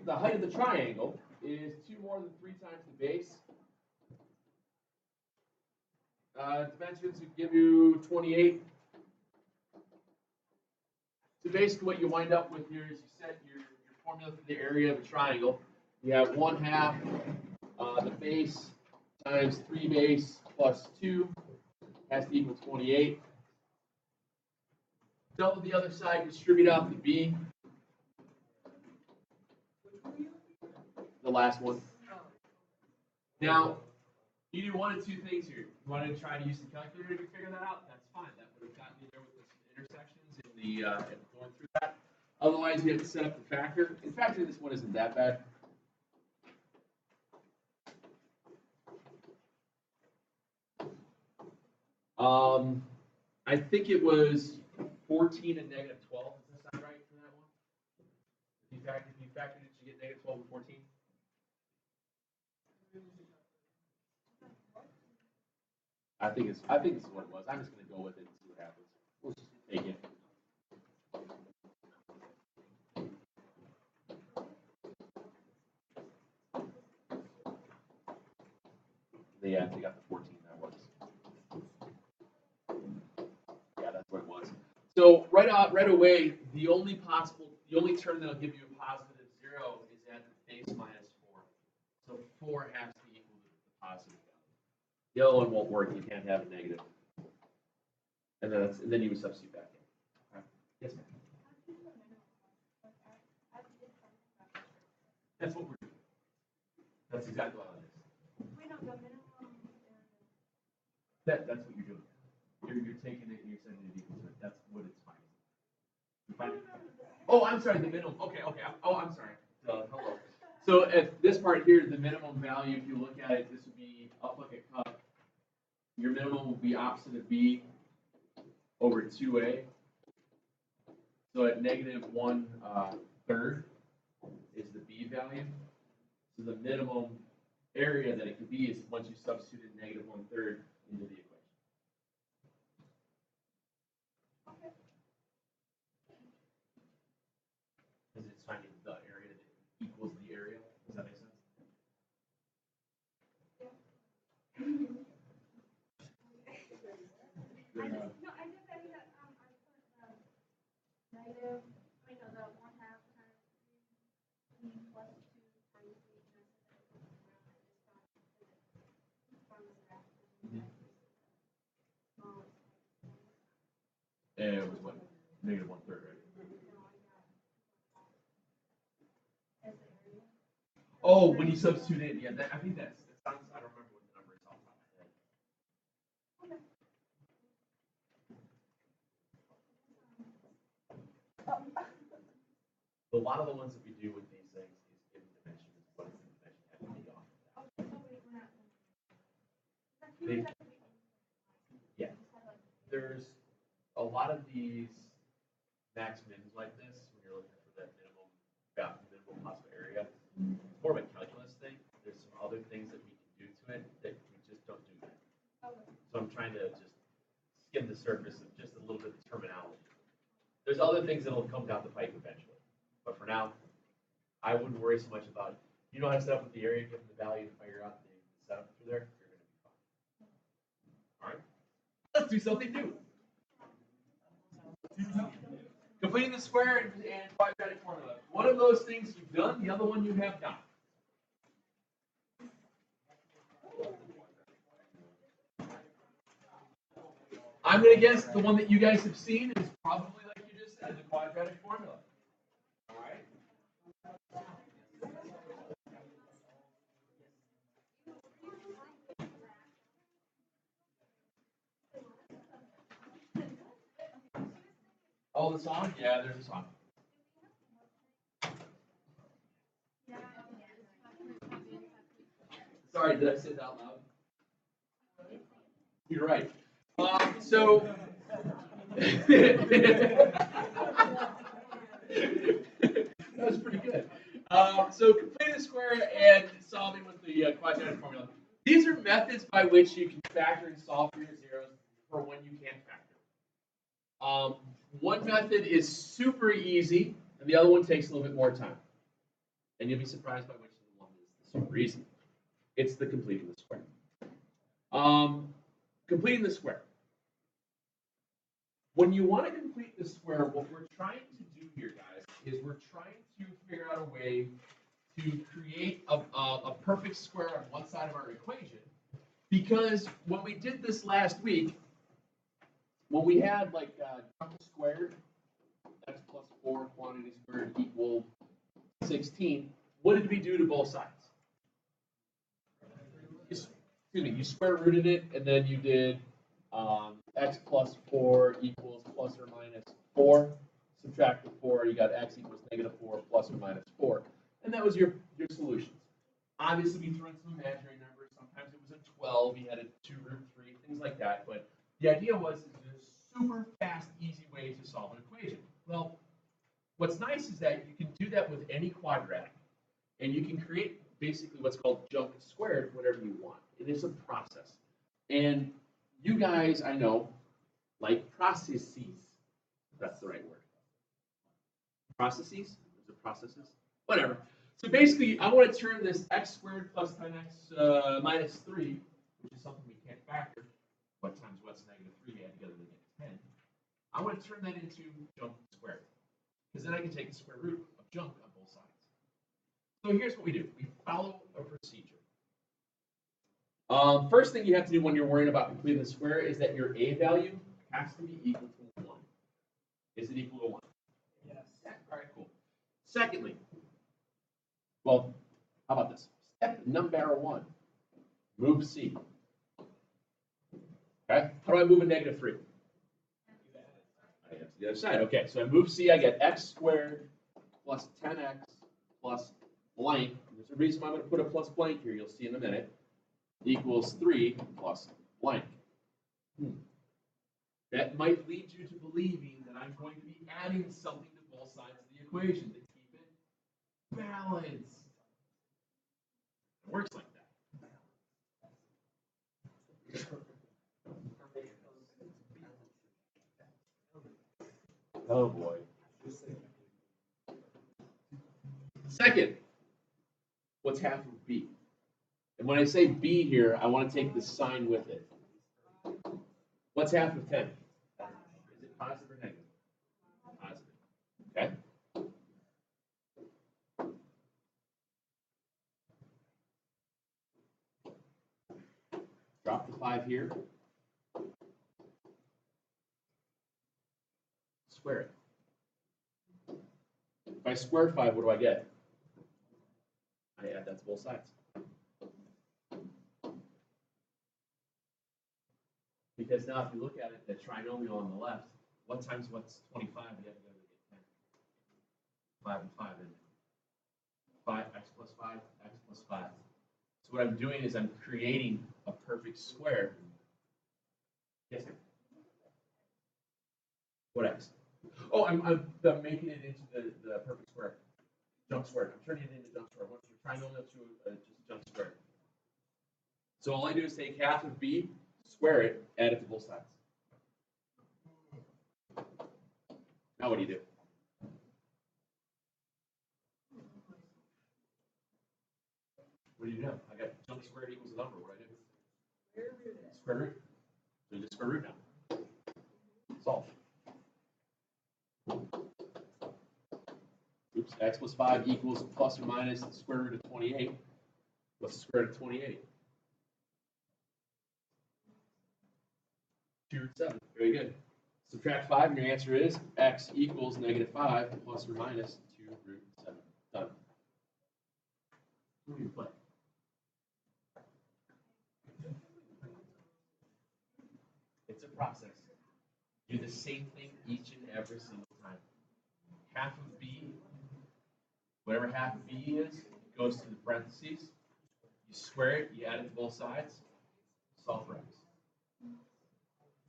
the height of the triangle is 2 more than 3 times the base. Dimensions would give you 28. So basically what you wind up with here is you set your formula for the area of a triangle. You have 1/2 the base times 3 base plus 2 has to equal 28. Double the other side, distribute out the b. The last one. Now, you do one of two things here. You wanted to try to use the calculator to figure that out? That's fine. That would have gotten you there with the intersections in the going through that. Otherwise, you have to set up the factor. In fact, this one isn't that bad. I think it was 14 and negative 12. Does that sound right for that one? If you factored it, you get negative 12 and 14. I think it's what it was. I'm just going to go with it and see what happens. We'll just take it. Yeah, they got the 14. That was. Yeah, that's what it was. So right away, the only term that'll give you a positive 0 is at the base minus 4. So 4 has to equal the positive value. The other one won't work. You can't have a negative. And then you would substitute back in. Right. Yes, ma'am. That's what we're doing. That's exactly what it is. That's what you're doing. You're taking it and you're setting it equal to it. That's what it's finding. Oh, I'm sorry, the minimum. Okay. Oh, I'm sorry. Hello. So at this part here, the minimum value, if you look at it, this would be up like a cup. Your minimum will be opposite of b over 2a. So at negative 1/3 is the b value. So the minimum area that it could be is once you substitute negative 1/3 into the equation. Because it's finding the area that equals the area. Does that make sense? No, I just said that I put negative, the 1/2 times 3 plus 2 times 3. And it was what? Negative 1/3, right? Oh, when you substitute in, yeah, I think that sounds. I don't remember what the number is off the top of my head. A lot of the ones that we do with these things is given dimensions. What is the dimension have to be off of that? Yeah. There's a lot of these max mins like this when you're looking for that minimum possible area. It's more of a calculus thing. There's some other things that we can do to it that we just don't do that. So I'm trying to just skim the surface of just a little bit of terminology. There's other things that'll come down the pipe eventually. But for now, I wouldn't worry so much about it. You know how to set up with the area, give them the value, and figure out the setup through there, you're going to be fine. All right? Let's do something new. Completing the square and quadratic formula. One of those things you've done, the other one you have not. I'm going to guess the one that you guys have seen is probably like you just said, the quadratic formula. All right? Oh, the song? Yeah, there's a song. Sorry, did I say that out loud? You're right. So that was pretty good. So completing the square and solving with the quadratic formula. These are methods by which you can factor and solve for your zeros for when you can't factor. One method is super easy, and the other one takes a little bit more time. And you'll be surprised by which one is the super easy. It's the completing the square. Completing the square. When you want to complete the square, what we're trying to do here, guys, is we're trying to figure out a way to create a perfect square on one side of our equation. Because when we did this last week, when we had like jump squared, x plus 4 quantity squared equal 16, what did we do to both sides? You square rooted it, and then you did x plus 4 equals plus or minus 4. Subtract the 4, you got x equals negative 4 plus or minus 4. And that was your solutions. Obviously, we threw in some imaginary numbers. Sometimes it was a 12, you had a 2 root 3, things like that. But the idea was there's a super fast, easy way to solve an equation. Well, what's nice is that you can do that with any quadratic. And you can create basically what's called jump squared, whatever you want. It is a process. And you guys, I know, like processes. That's the right word. Processes? Is it processes? Whatever. So basically, I want to turn this x squared plus 10x minus 3, which is something we can't factor. What times what's negative 3 add together to get 10. I want to turn that into jump squared. Because then I can take the square root of jump on both sides. So here's what we do. We follow a procedure. First thing you have to do when you're worrying about completing the square is that your a value has to be equal to 1. Is it equal to 1? Yes. All right, cool. Secondly, well, how about this? Step number 1, move C. Okay, how do I move a negative 3? I have to the other side. Okay, so I move C, I get x squared plus 10x plus blank. There's a reason why I'm going to put a plus blank here, you'll see in a minute, equals 3 plus blank. That might lead you to believing that I'm going to be adding something to both sides of the equation to keep it balanced. It works like that. Oh boy. Second, what's half of b? And when I say b here, I want to take the sign with it. What's half of 10? Is it positive or negative? Positive. Okay? Drop the 5 here. Square it. If I square 5, what do I get? I add that to both sides. Because now if you look at it, the trinomial on the left, what times what's 25? You have to go to get 10. 5 and 5 and 5x plus 5, x plus 5. So what I'm doing is I'm creating a perfect square. Yes, sir? What x? Oh, I'm making it into the perfect square. Jump square. I'm turning it into jump square. Once you're trinomial to just jump square. So all I do is take half of b, square it, add it to both sides. Now what do you do? What do you do? I got jump squared equals a number. What do I do? Square root. So you just square root now. Solve. Oops, x plus 5 equals plus or minus the square root of 28. What's the square root of 28? 2 root 7. Very good. Subtract 5 and your answer is x equals negative 5 plus or minus 2 root 7. Done. Who do you play? It's a process. Do the same thing each and every single time. Half of b, whatever half of b is, goes to the parentheses. You square it, you add it to both sides, solve for x.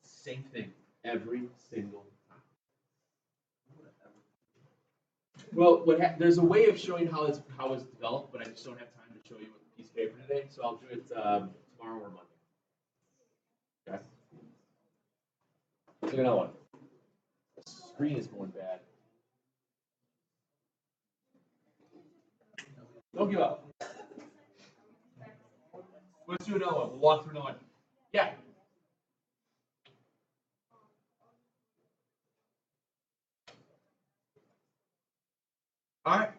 Same thing every single time. Well, there's a way of showing how it's developed, but I just don't have time to show you with a piece of paper today, so I'll do it tomorrow or Monday. Okay. Look at another one. The screen is going bad. Don't give up. Let's do another one. We'll walk through another one. Yeah. All right.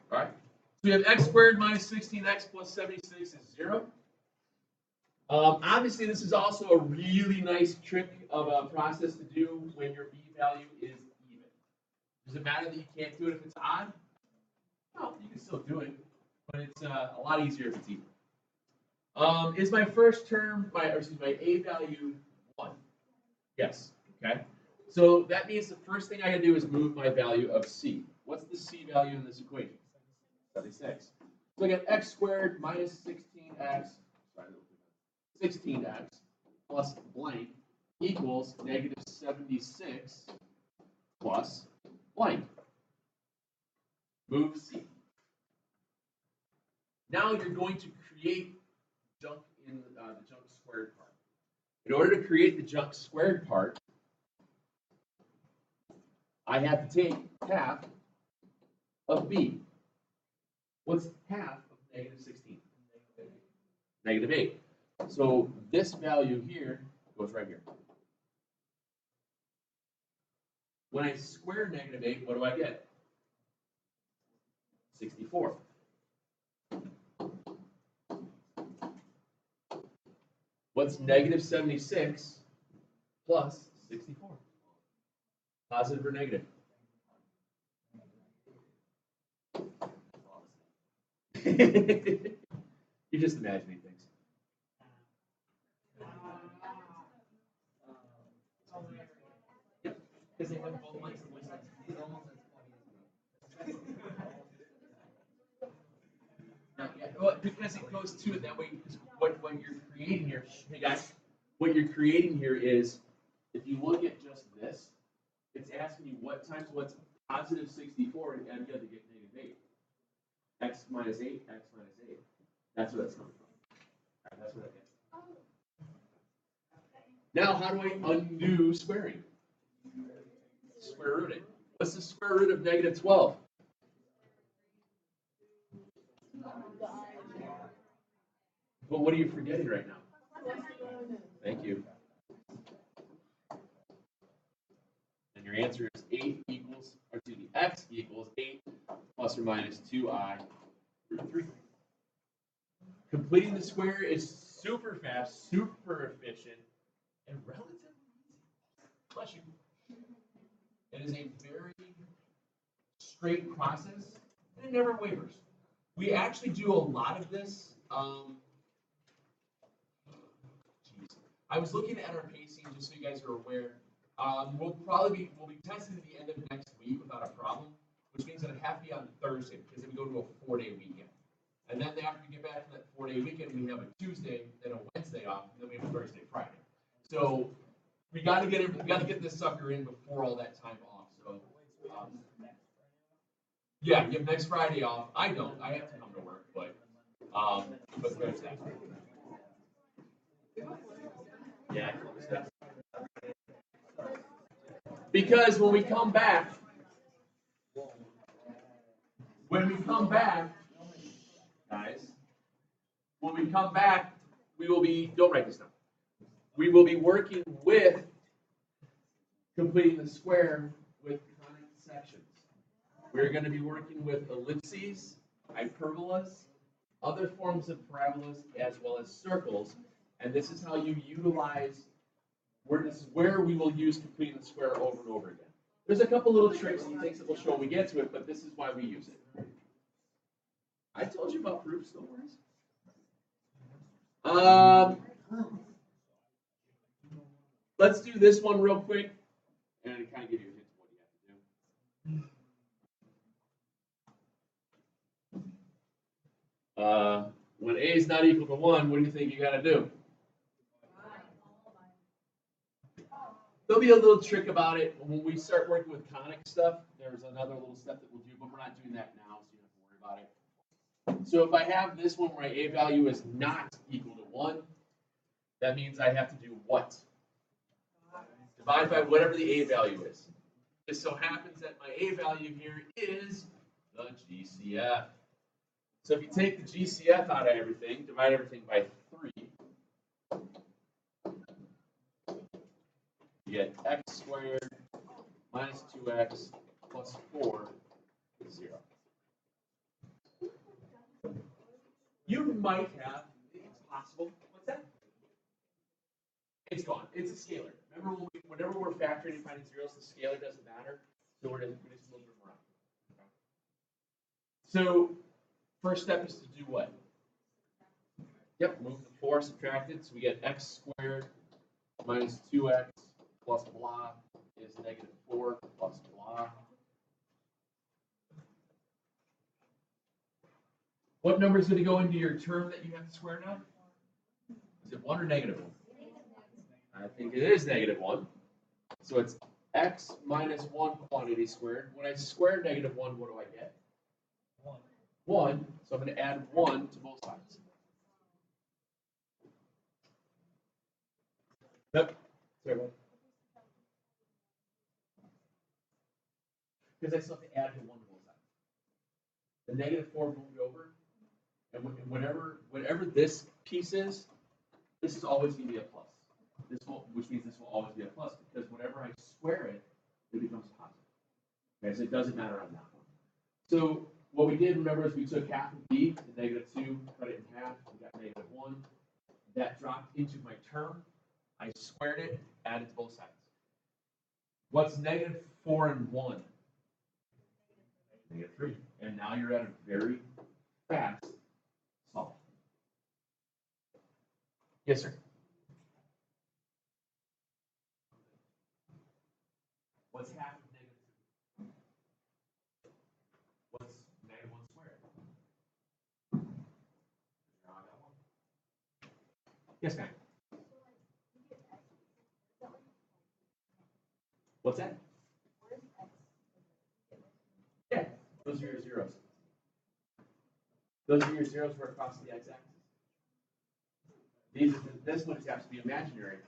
So we have x squared minus 16x plus 76 is 0. Obviously, this is also a really nice trick of a process to do when your b value is even. Does it matter that you can't do it if it's odd? No, you can still do it, but it's a lot easier if it's even. Is my first term, my a value 1? Yes. Okay. So that means the first thing I gotta do is move my value of c. What's the c value in this equation? 76. So I got x squared minus 16x. 16x plus blank equals negative 76 plus blank. Move C. Now you're going to create junk in the junk squared part. In order to create the junk squared part, I have to take half of B. What's half of negative 16? Negative 8. So this value here goes right here. When I square negative 8, what do I get? 64. What's negative 76 plus 64? Positive or negative? You're just imagining things. Because they have both legs and legs. It's almost as funny as Well, because it goes to it that way. What you're creating here, hey guys, what you're creating here is, if you look at just this, it's asking you what times what's positive 64, and you have to get negative 8. X minus 8, x minus 8. That's where that's coming from. All right, that's what that is. Now, how do I undo squaring? Square root it. What's the square root of negative 12? But what are you forgetting right now? Thank you. And your answer is 8 equals, or excuse me, x equals 8 plus or minus 2I root 3. Completing the square is super fast, super efficient, and relatively easy. Bless you. It is a very straight process, and it never wavers. We actually do a lot of this. I was looking at our pacing, just so you guys are aware. We'll be testing at the end of next week without a problem, which means that it have to be on Thursday because then we go to a 4-day weekend. And then after we get back from that 4-day weekend, we have a Tuesday, then a Wednesday off, and then we have a Thursday, Friday. So we got to get this sucker in before all that time off. So yeah, you have next Friday off. I don't. I have to come to work, but there's that. Yeah. Because when we come back, guys, we will be, don't write this down. We will be working with completing the square with conic sections. We're going to be working with ellipses, hyperbolas, other forms of parabolas, as well as circles. And this is how you utilize, this is where we will use completing the square over and over again. There's a couple little tricks and things that we'll show when we get to it, but this is why we use it. I told you about proofs, don't worry. Let's do this one real quick, and kind of give you a hint of what you have to do. When a is not equal to 1, what do you think you got to do? There'll be a little trick about it when we start working with conic stuff. There's another little step that we'll do, but we're not doing that now, so you don't have to worry about it. So if I have this one where my a value is not equal to 1, that means I have to do what? Divide by whatever the a value is. It so happens that my a value here is the GCF. So if you take the GCF out of everything, divide everything by 3, you get x squared minus 2x plus 4 is 0. You might have, it's possible. What's that? It's gone. It's a scalar. Remember, whenever we're factoring and finding zeros, the scalar doesn't matter. So we just move them around. Okay. So first step is to do what? Yep, move the 4, subtract it. So we get x squared minus 2x plus blah is negative 4 plus blah. What number is going to go into your term that you have to square now? Is it 1 or negative 1? I think it is negative 1. So it's x minus 1 quantity squared. When I square negative 1, what do I get? 1. So I'm going to add 1 to both sides. Yep. Sorry, what? Because I still have to add the 1 to both sides. The negative 4 moved over. And whatever this piece is, this is always going to be a plus. Which means this will always be a plus, because whenever I square it, it becomes positive. Okay, so it doesn't matter on that one. So what we did, remember, is we took half of b, the negative 2, cut it in half, we got negative 1. That dropped into my term. I squared it, added to both sides. What's negative 4 and 1? Negative 3. And now you're at a very fast solve. Yes, sir. What's half of negative 2? What's negative 1 squared? Yes, ma'am. What's that? Yeah, those are your zeros. Those are your zeros for across the x-axis. This one just has to be imaginary.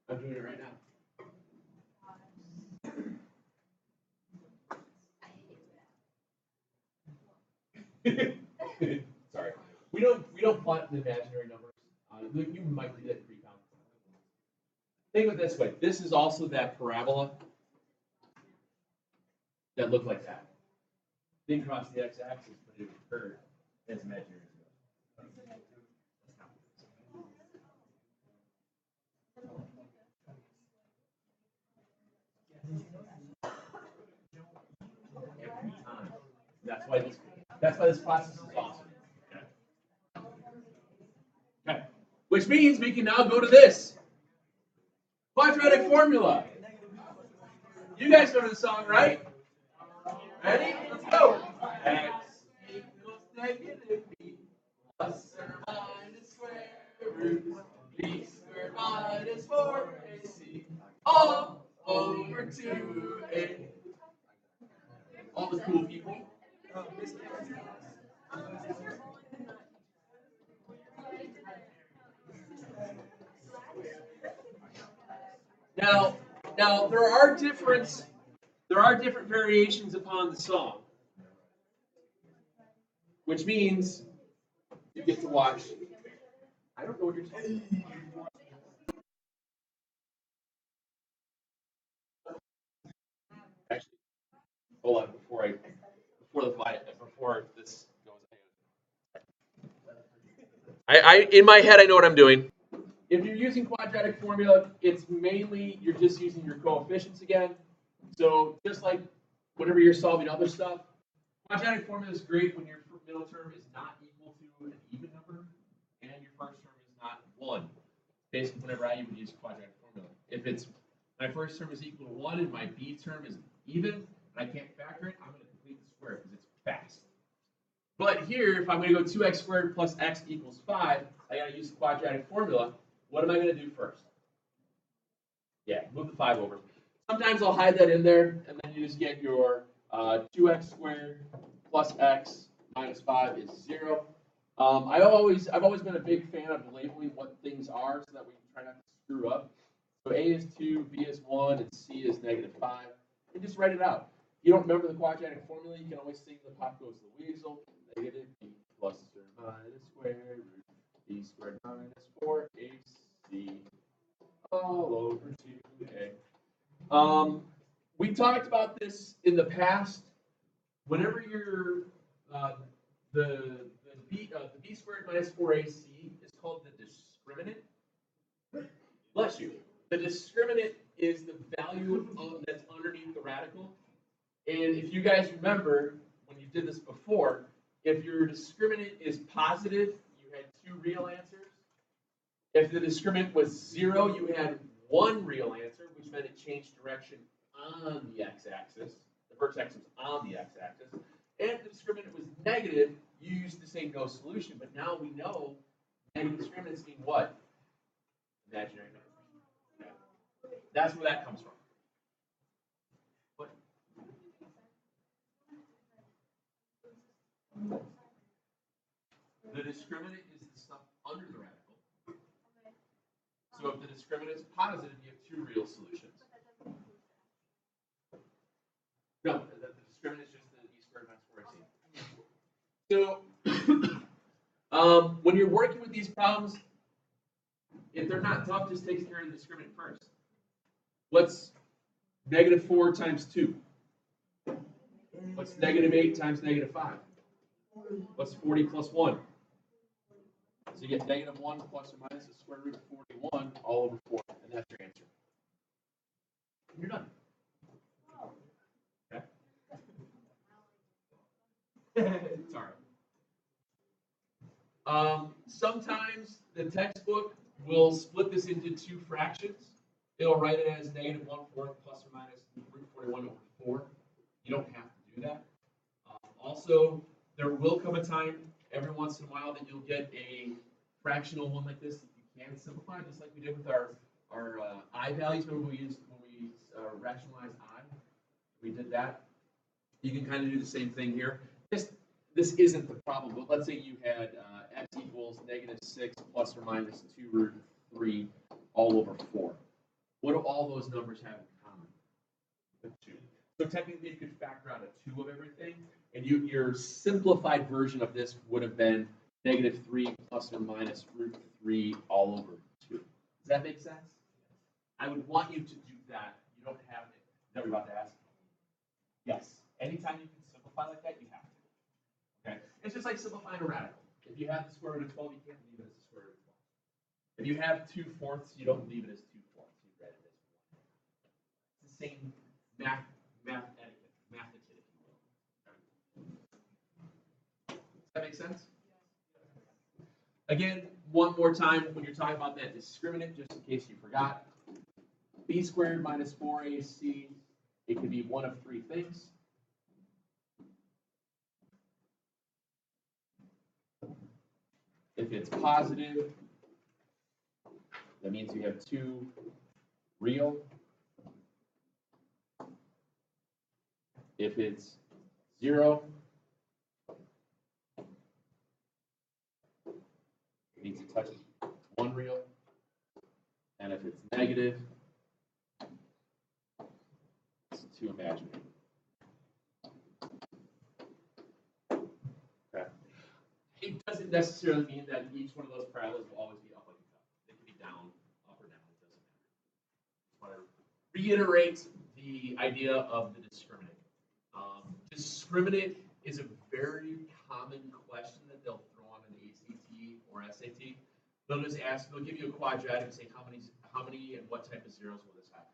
I'm doing it right now. Sorry, we don't plot the imaginary numbers. You might do that pre-com. Think of it this way. This is also that parabola that looked like that. Think across the x-axis, but it occurred as imaginary. Every time. That's why this process is awesome. Okay. Which means we can now go to this quadratic formula. You guys know the song, right? Ready? Let's go. X equals negative b plus or minus square root b squared minus 4ac all over 2a. All the cool people. Now there are different variations upon the song, which means you get to watch. I don't know what you're talking about. Actually, hold on before this goes. I in my head I know what I'm doing. If you're using quadratic formula, it's mainly you're just using your coefficients again. So just like whenever you're solving other stuff, quadratic formula is great when your middle term is not equal to an even number and your first term is not 1. Basically, whenever I would use quadratic formula. If it's my first term is equal to 1 and my b term is even and I can't factor it, I'm going to complete the square because it's fast. But here, if I'm going to go 2x squared plus x equals 5, I got to use the quadratic formula. What am I going to do first? Yeah, move the 5 over. Sometimes I'll hide that in there, and then you just get your 2x squared plus x minus 5 is 0. I've always been a big fan of labeling what things are so that we try not to screw up. So a is 2, b is 1, and c is negative 5. And just write it out. If you don't remember the quadratic formula, you can always sing the Pop Goes the Weasel. Negative b plus or minus square root b squared minus 4ac all over 2a. We talked about this in the past. Whenever you're the b squared minus 4ac is called the discriminant. Bless you. The discriminant is the value that's underneath the radical. And if you guys remember, when you did this before, if your discriminant is positive, you had 2 real answers. If the discriminant was 0, you had 1 real answer, which meant it changed direction on the x-axis. The vertex was on the x-axis. And if the discriminant was negative, you used to say no solution. But now we know negative discriminants mean what? Imaginary numbers. Okay. That's where that comes from. What? The discriminant is the stuff under the radical. So if the discriminant is positive, you have 2 real solutions. No, the discriminant is just the e squared minus 4ac. So when you're working with these problems, if they're not tough, just take care of the discriminant first. What's negative 4 times 2? What's negative 8 times negative 5? What's 40 plus 1? So you get negative 1 plus or minus the square root of 41 all over 4, and that's your answer. You're done. Okay. Sorry. Sometimes the textbook will split this into 2 fractions. It'll write it as negative 1/4 plus or minus root 41 over 4. You don't have to do that. Also, there will come a time every once in a while that you'll get a fractional one like this that you can simplify, just like we did with our I values. Remember when we rationalized I? We did that. You can kind of do the same thing here. This isn't the problem, but let's say you had x equals negative 6 plus or minus 2 root 3 all over 4. What do all those numbers have in common? The 2. So technically, you could factor out a 2 of everything, and your simplified version of this would have been negative 3 plus or minus root 3 all over 2. Does that make sense? I would want you to do that. You don't have it. Is that what you're about to ask? Yes. Anytime you can simplify like that, you have to. Okay? It's just like simplifying a radical. If you have the square root of 12, you can't leave it as the square root of 12. If you have 2/4, you don't leave it as 2/4. You write it as 1. It's the same math etiquette, if you will. Okay. Does that make sense? Again, one more time, when you're talking about that discriminant, just in case you forgot, b squared minus 4ac, it could be one of 3 things. If it's positive, that means you have 2 real. If it's 0, it means it touches 1 real. And if it's negative, it's 2 imaginary. Okay. It doesn't necessarily mean that each one of those parallels will always be up like a cup. They can be down, up or down. It doesn't matter. Just want to reiterate the idea of the discriminant. Discriminant is a very common question that they'll throw on an ACT or SAT. They'll just ask, they'll give you a quadratic and say how many and what type of zeros will this have?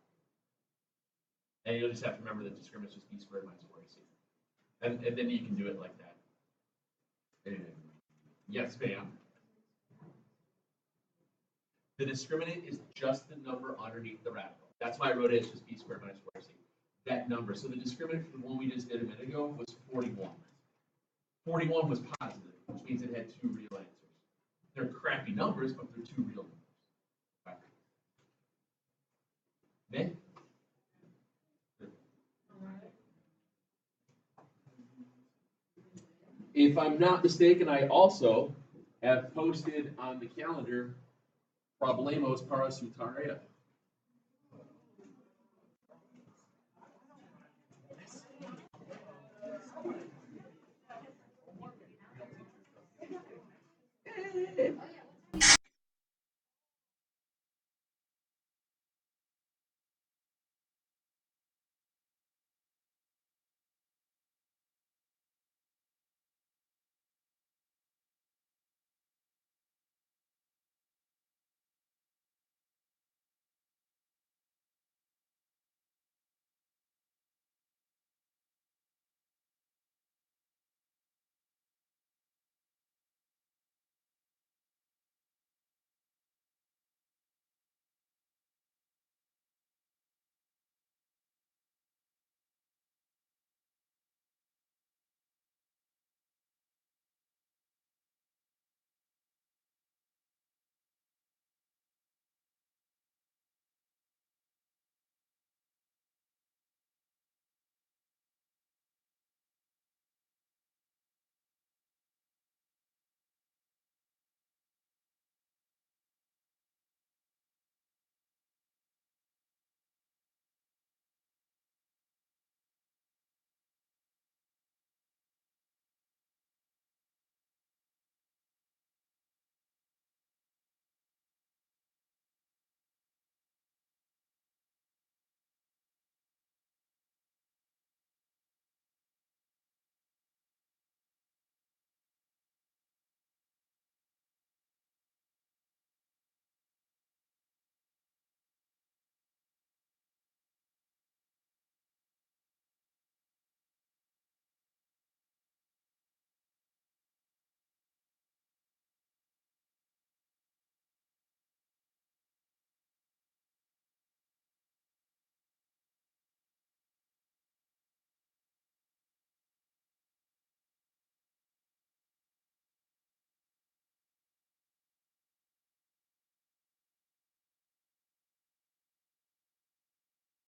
And you'll just have to remember that discriminant is just b squared minus 4ac. And then you can do it like that. And yes, ma'am. The discriminant is just the number underneath the radical. That's why I wrote it as just b squared minus 4ac. That number. So the discriminant for the one we just did a minute ago was 41. 41 was positive, which means it had 2 real answers. They're crappy numbers, but they're 2 real numbers. Okay. May? If I'm not mistaken, I also have posted on the calendar Problemos para su tarea.